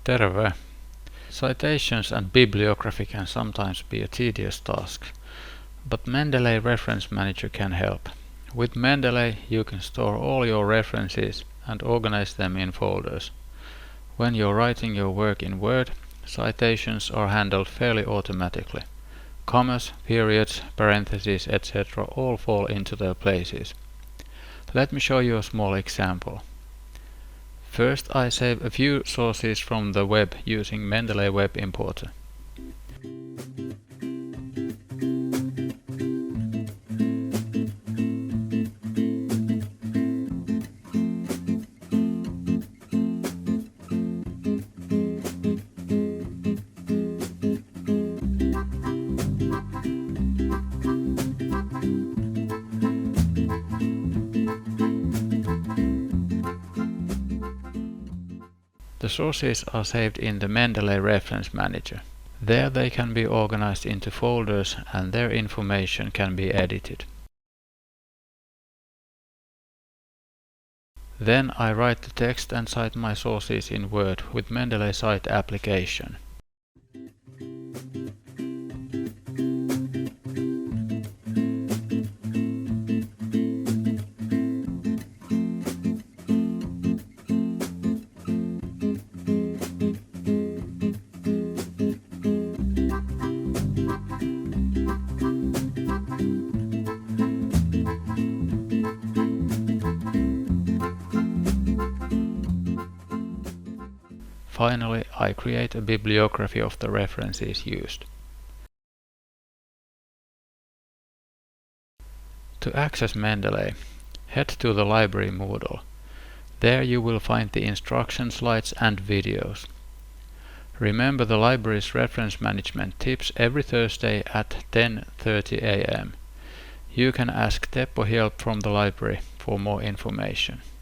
Terve! Citations and bibliography can sometimes be a tedious task, but Mendeley Reference Manager can help. With Mendeley, you can store all your references and organize them in folders. When you're writing your work in Word, citations are handled fairly automatically. Commas, periods, parentheses, etc. all fall into their places. Let me show you a small example. First, I save a few sources from the web using Mendeley Web Importer. The sources are saved in the Mendeley Reference Manager. There they can be organized into folders and their information can be edited. Then I write the text and cite my sources in Word with Mendeley Cite application. Finally, I create a bibliography of the references used. To access Mendeley, head to the library Moodle. There you will find the instruction slides and videos. Remember the library's reference management tips every Thursday at 10:30 a.m. You can ask Teppo Help from the library for more information.